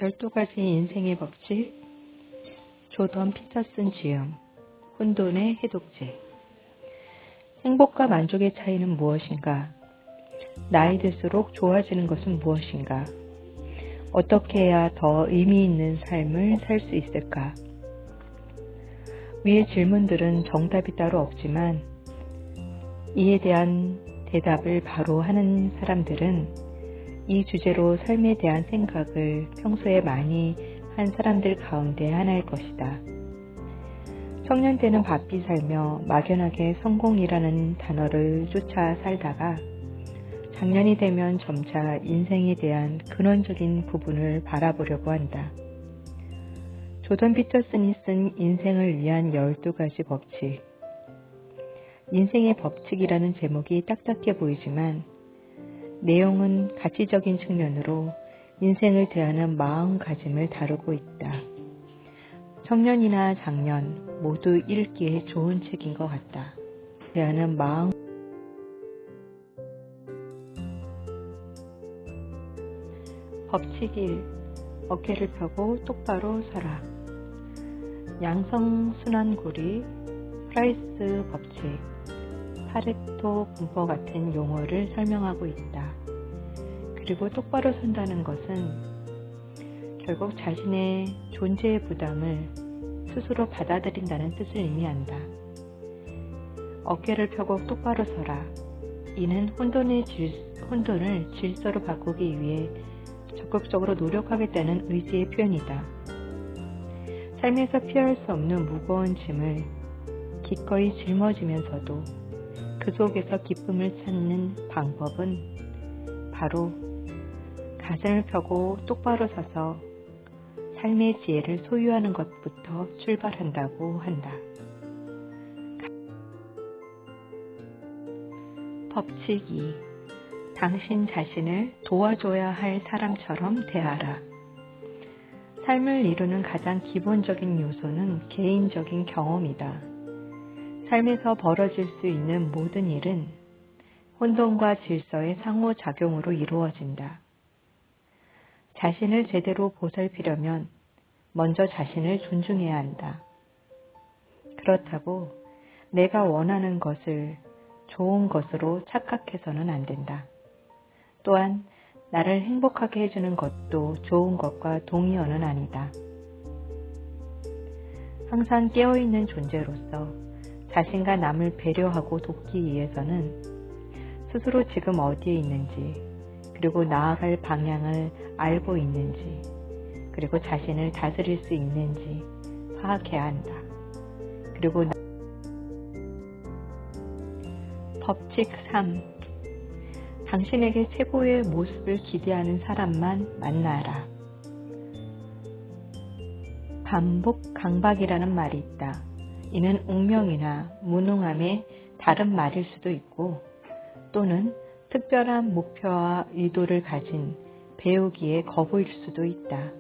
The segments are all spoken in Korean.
12가지 인생의 법칙, 조던 피터슨 지음, 혼돈의 해독제. 행복과 만족의 차이는 무엇인가? 나이 들수록 좋아지는 것은 무엇인가? 어떻게 해야 더 의미 있는 삶을 살 수 있을까? 위의 질문들은 정답이 따로 없지만 이에 대한 대답을 바로 하는 사람들은 이 주제로 삶에 대한 생각을 평소에 많이 한 사람들 가운데 하나일 것이다. 청년 때는 바삐 살며 막연하게 성공이라는 단어를 쫓아 살다가 장년이 되면 점차 인생에 대한 근원적인 부분을 바라보려고 한다. 조던 피터슨이 쓴 인생을 위한 12가지 법칙. 인생의 법칙이라는 제목이 딱딱해 보이지만 내용은 가치적인 측면으로 인생을 대하는 마음가짐을 다루고 있다. 청년이나 장년 모두 읽기에 좋은 책인 것 같다. 대하는 마음. 법칙 1. 어깨를 펴고 똑바로 서라. 양성순환고리, 프라이스 법칙, 파레토 분법 같은 용어를 설명하고 있다. 그리고 똑바로 선다는 것은 결국 자신의 존재의 부담을 스스로 받아들인다는 뜻을 의미한다. 어깨를 펴고 똑바로 서라. 이는 혼돈을 질서로 바꾸기 위해 적극적으로 노력하겠다는 의지의 표현이다. 삶에서 피할 수 없는 무거운 짐을 기꺼이 짊어지면서도 그 속에서 기쁨을 찾는 방법은 바로 가슴을 펴고 똑바로 서서 삶의 지혜를 소유하는 것부터 출발한다고 한다. 법칙 2. 당신 자신을 도와줘야 할 사람처럼 대하라. 삶을 이루는 가장 기본적인 요소는 개인적인 경험이다. 삶에서 벌어질 수 있는 모든 일은 혼돈과 질서의 상호작용으로 이루어진다. 자신을 제대로 보살피려면 먼저 자신을 존중해야 한다. 그렇다고 내가 원하는 것을 좋은 것으로 착각해서는 안 된다. 또한 나를 행복하게 해주는 것도 좋은 것과 동의어는 아니다. 항상 깨어있는 존재로서 자신과 남을 배려하고 돕기 위해서는 스스로 지금 어디에 있는지, 그리고 나아갈 방향을 알고 있는지, 그리고 자신을 다스릴 수 있는지 파악해야 한다. 그리고 법칙 3. 당신에게 최고의 모습을 기대하는 사람만 만나라. 반복 강박이라는 말이 있다. 이는 운명이나 무능함의 다른 말일 수도 있고 또는 특별한 목표와 의도를 가진 배우기의 거부일 수도 있다.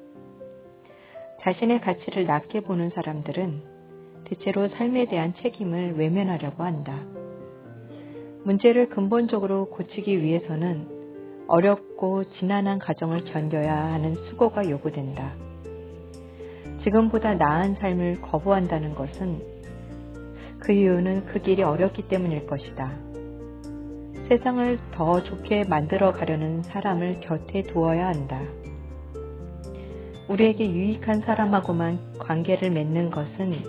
자신의 가치를 낮게 보는 사람들은 대체로 삶에 대한 책임을 외면하려고 한다. 문제를 근본적으로 고치기 위해서는 어렵고 지난한 과정을 견뎌야 하는 수고가 요구된다. 지금보다 나은 삶을 거부한다는 것은 그 이유는 그 길이 어렵기 때문일 것이다. 세상을 더 좋게 만들어 가려는 사람을 곁에 두어야 한다. 우리에게 유익한 사람하고만 관계를 맺는 것은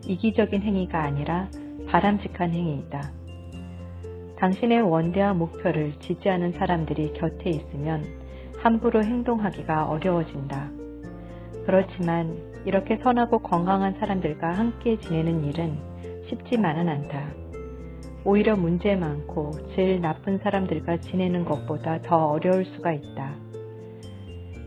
이기적인 행위가 아니라 바람직한 행위이다. 당신의 원대한 목표를 지지하는 사람들이 곁에 있으면 함부로 행동하기가 어려워진다. 그렇지만 이렇게 선하고 건강한 사람들과 함께 지내는 일은 쉽지만은 않다. 오히려 문제 많고 질 나쁜 사람들과 지내는 것보다 더 어려울 수가 있다.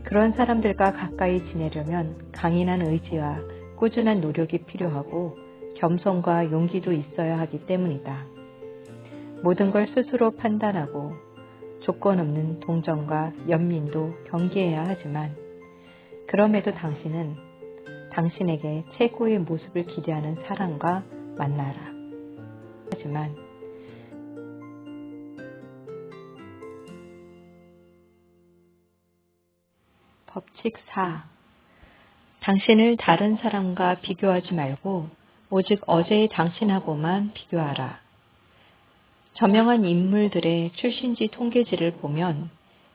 그런 사람들과 가까이 지내려면 강인한 의지와 꾸준한 노력이 필요하고 겸손과 용기도 있어야 하기 때문이다. 모든 걸 스스로 판단하고 조건 없는 동정과 연민도 경계해야 하지만 그럼에도 당신은 당신에게 최고의 모습을 기대하는 사람과 만나라. 하지만 법칙 4. 당신을 다른 사람과 비교하지 말고 오직 어제의 당신하고만 비교하라. 저명한 인물들의 출신지 통계지를 보면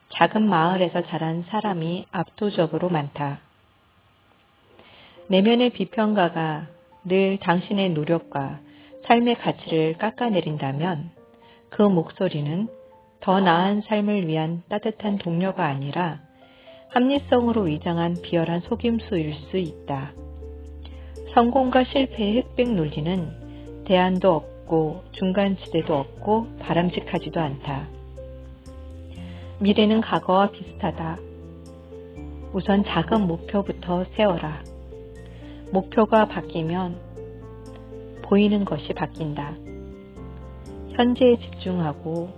작은 마을에서 자란 사람이 압도적으로 많다. 내면의 비평가가 늘 당신의 노력과 삶의 가치를 깎아내린다면 그 목소리는 더 나은 삶을 위한 따뜻한 동료가 아니라 합리성으로 위장한 비열한 속임수일 수 있다. 성공과 실패의 흑백 논리는 대안도 없고 중간지대도 없고 바람직하지도 않다. 미래는 과거와 비슷하다. 우선 작은 목표부터 세워라. 목표가 바뀌면 보이는 것이 바뀐다. 현재에 집중하고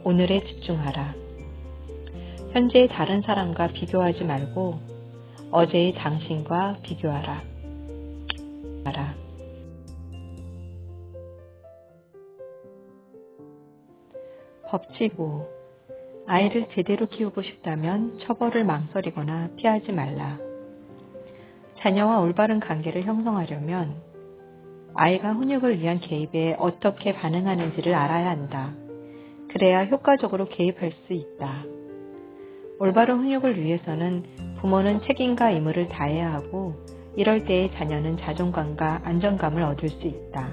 오늘에 집중하라. 현재의 다른 사람과 비교하지 말고 어제의 당신과 비교하라. 법칙 5. 아이를 제대로 키우고 싶다면 처벌을 망설이거나 피하지 말라. 자녀와 올바른 관계를 형성하려면 아이가 훈육을 위한 개입에 어떻게 반응하는지를 알아야 한다. 그래야 효과적으로 개입할 수 있다. 올바른 훈육을 위해서는 부모는 책임과 의무를 다해야 하고 이럴 때의 자녀는 자존감과 안정감을 얻을 수 있다.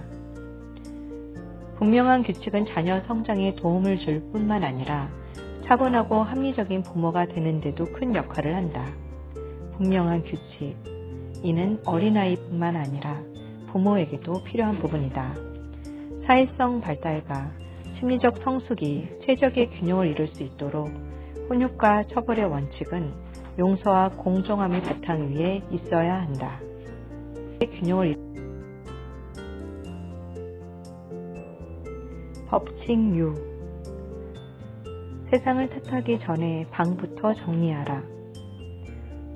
분명한 규칙은 자녀 성장에 도움을 줄 뿐만 아니라 차분하고 합리적인 부모가 되는 데도 큰 역할을 한다. 분명한 규칙. 이는 어린아이뿐만 아니라 부모에게도 필요한 부분이다. 사회성 발달과 심리적 성숙이 최적의 균형을 이룰 수 있도록 훈육과 처벌의 원칙은 용서와 공정함의 바탕 위에 있어야 한다. 법칙 6. 세상을 탓하기 전에 방부터 정리하라.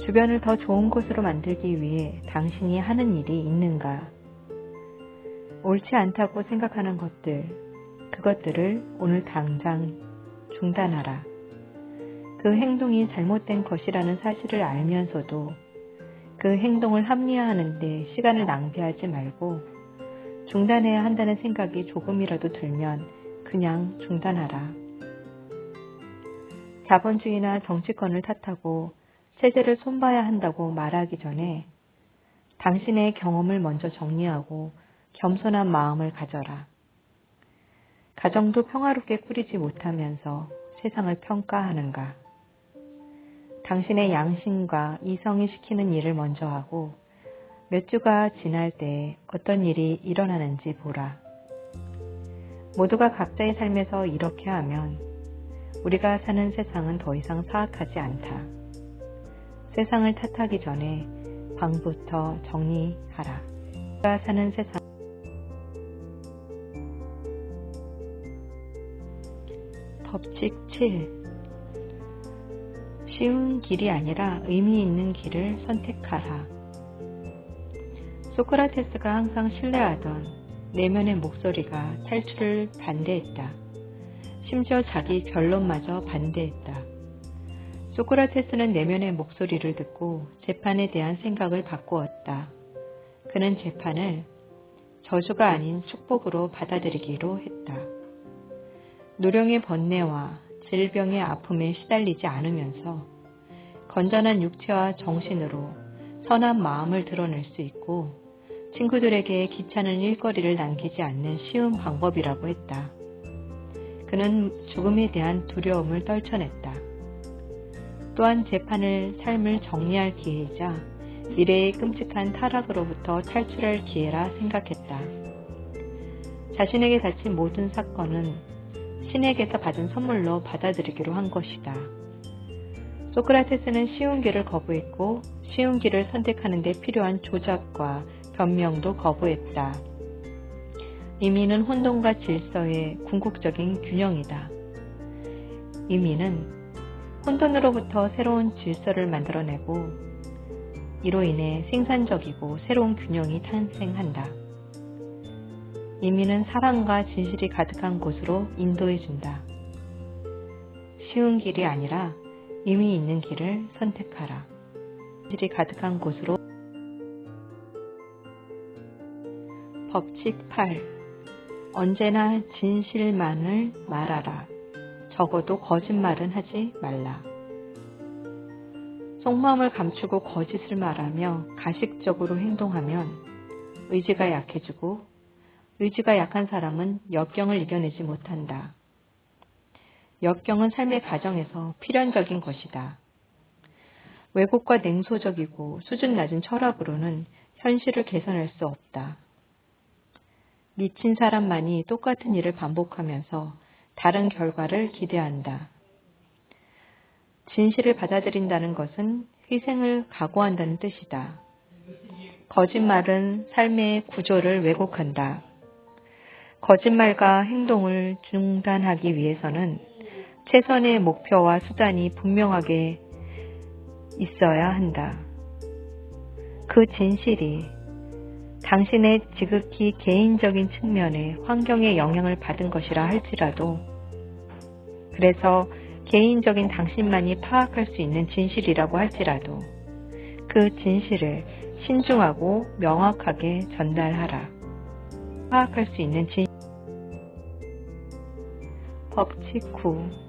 주변을 더 좋은 곳으로 만들기 위해 당신이 하는 일이 있는가? 옳지 않다고 생각하는 그것들을 오늘 당장 중단하라. 그 행동이 잘못된 것이라는 사실을 알면서도 그 행동을 합리화하는 데 시간을 낭비하지 말고 중단해야 한다는 생각이 조금이라도 들면 그냥 중단하라. 자본주의나 정치권을 탓하고 체제를 손봐야 한다고 말하기 전에 당신의 경험을 먼저 정리하고 겸손한 마음을 가져라. 가정도 평화롭게 꾸리지 못하면서 세상을 평가하는가? 당신의 양심과 이성이 시키는 일을 먼저 하고 몇 주가 지날 때 어떤 일이 일어나는지 보라. 모두가 각자의 삶에서 이렇게 하면 우리가 사는 세상은 더 이상 사악하지 않다. 세상을 탓하기 전에 방부터 정리하라. 우리가 사는 세상 법칙 7. 쉬운 길이 아니라 의미 있는 길을 선택하라. 소크라테스가 항상 신뢰하던 내면의 목소리가 탈출을 반대했다. 심지어 자기 결론마저 반대했다. 소크라테스는 내면의 목소리를 듣고 재판에 대한 생각을 바꾸었다. 그는 재판을 저주가 아닌 축복으로 받아들이기로 했다. 누령의 번뇌와 질병의 아픔에 시달리지 않으면서 건전한 육체와 정신으로 선한 마음을 드러낼 수 있고 친구들에게 귀찮은 일거리를 남기지 않는 쉬운 방법이라고 했다. 그는 죽음에 대한 두려움을 떨쳐냈다. 또한 재판을 삶을 정리할 기회이자 미래의 끔찍한 타락으로부터 탈출할 기회라 생각했다. 자신에게 닥친 모든 사건은 신에게서 받은 선물로 받아들이기로 한 것이다. 소크라테스는 쉬운 길을 거부했고 쉬운 길을 선택하는 데 필요한 조작과 변명도 거부했다. 의미는 혼돈과 질서의 궁극적인 균형이다. 의미는 혼돈으로부터 새로운 질서를 만들어내고 이로 인해 생산적이고 새로운 균형이 탄생한다. 의미는 사랑과 진실이 가득한 곳으로 인도해준다. 쉬운 길이 아니라 의미 있는 길을 선택하라. 진실이 가득한 곳으로. 법칙 8. 언제나 진실만을 말하라. 적어도 거짓말은 하지 말라. 속마음을 감추고 거짓을 말하며 가식적으로 행동하면 의지가 약해지고, 의지가 약한 사람은 역경을 이겨내지 못한다. 역경은 삶의 과정에서 필연적인 것이다. 왜곡과 냉소적이고 수준 낮은 철학으로는 현실을 개선할 수 없다. 미친 사람만이 똑같은 일을 반복하면서 다른 결과를 기대한다. 진실을 받아들인다는 것은 희생을 각오한다는 뜻이다. 거짓말은 삶의 구조를 왜곡한다. 거짓말과 행동을 중단하기 위해서는 최선의 목표와 수단이 분명하게 있어야 한다. 그 진실이 당신의 지극히 개인적인 측면에 환경의 영향을 받은 것이라 할지라도, 그래서 개인적인 당신만이 파악할 수 있는 진실이라고 할지라도 그 진실을 신중하고 명확하게 전달하라. 파악할 수 있는 법칙 9.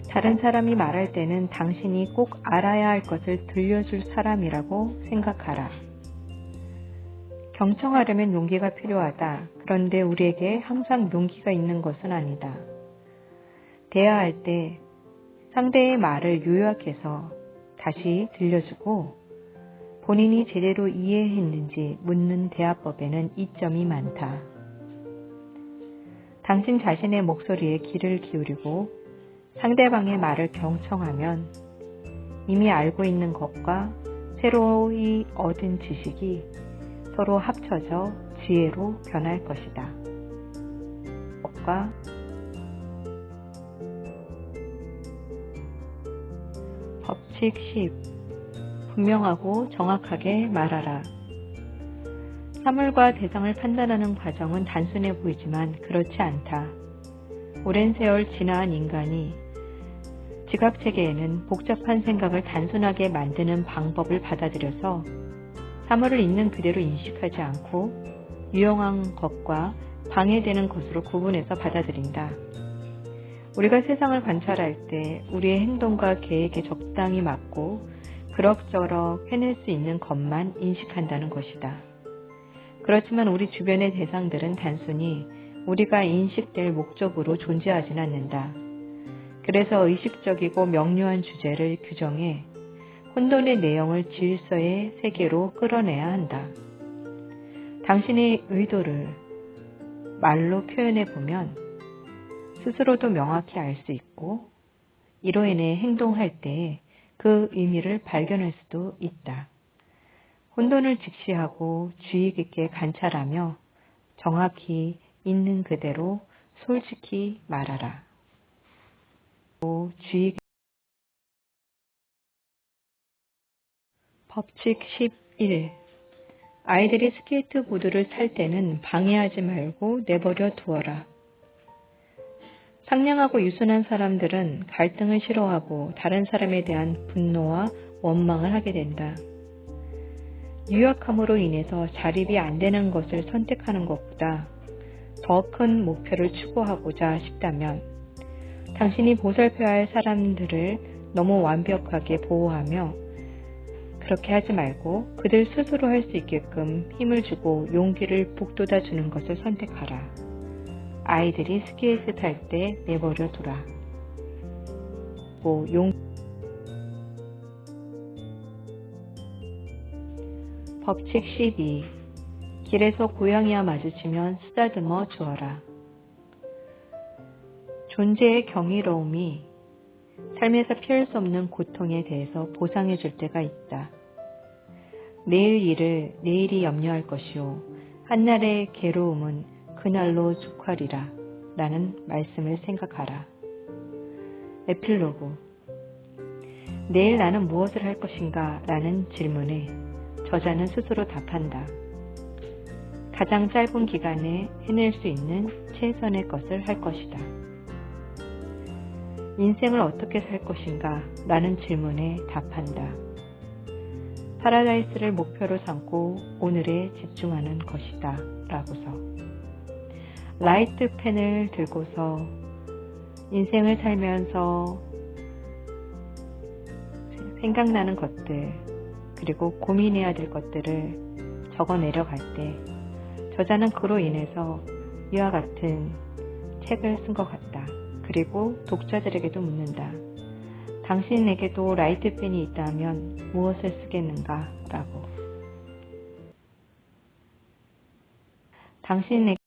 다른 사람이 말할 때는 당신이 꼭 알아야 할 것을 들려줄 사람이라고 생각하라. 경청하려면 용기가 필요하다. 그런데 우리에게 항상 용기가 있는 것은 아니다. 대화할 때 상대의 말을 요약해서 다시 들려주고 본인이 제대로 이해했는지 묻는 대화법에는 이점이 많다. 당신 자신의 목소리에 귀를 기울이고 상대방의 말을 경청하면 이미 알고 있는 것과 새로이 얻은 지식이 서로 합쳐져 지혜로 변할 것이다. 법칙 10. 분명하고 정확하게 말하라. 사물과 대상을 판단하는 과정은 단순해 보이지만 그렇지 않다. 오랜 세월 지나한 인간이 지각체계에는 복잡한 생각을 단순하게 만드는 방법을 받아들여서 사물을 있는 그대로 인식하지 않고 유용한 것과 방해되는 것으로 구분해서 받아들인다. 우리가 세상을 관찰할 때 우리의 행동과 계획에 적당히 맞고 그럭저럭 해낼 수 있는 것만 인식한다는 것이다. 그렇지만 우리 주변의 대상들은 단순히 우리가 인식될 목적으로 존재하진 않는다. 그래서 의식적이고 명료한 주제를 규정해 혼돈의 내용을 질서의 세계로 끌어내야 한다. 당신의 의도를 말로 표현해 보면 스스로도 명확히 알 수 있고 이로 인해 행동할 때 그 의미를 발견할 수도 있다. 혼돈을 직시하고 주의 깊게 관찰하며 정확히 있는 그대로 솔직히 말하라. 법칙 11. 아이들이 스케이트보드를 탈 때는 방해하지 말고 내버려 두어라. 상냥하고 유순한 사람들은 갈등을 싫어하고 다른 사람에 대한 분노와 원망을 하게 된다. 유약함으로 인해서 자립이 안 되는 것을 선택하는 것보다 더 큰 목표를 추구하고자 싶다면 당신이 보살펴야 할 사람들을 너무 완벽하게 보호하며 그렇게 하지 말고 그들 스스로 할 수 있게끔 힘을 주고 용기를 북돋아 주는 것을 선택하라. 아이들이 스케이트 탈 때 내버려 두라. 법칙 12. 길에서 고양이와 마주치면 쓰다듬어 주어라. 존재의 경이로움이 삶에서 피할 수 없는 고통에 대해서 보상해 줄 때가 있다. 내일 일을 내일이 염려할 것이요 한날의 괴로움은 그날로 족하리라 라는 말씀을 생각하라. 에필로그. 내일 나는 무엇을 할 것인가 라는 질문에 저자는 스스로 답한다. 가장 짧은 기간에 해낼 수 있는 최선의 것을 할 것이다. 인생을 어떻게 살 것인가 라는 질문에 답한다. 파라다이스를 목표로 삼고 오늘에 집중하는 것이다. 라고서. 라이트 펜을 들고서 인생을 살면서 생각나는 것들, 그리고 고민해야 될 것들을 적어 내려갈 때 저자는 그로 인해서 이와 같은 책을 쓴 것 같다. 그리고 독자들에게도 묻는다. 당신에게도 라이트 펜이 있다면 무엇을 쓰겠는가? 라고. 당신에게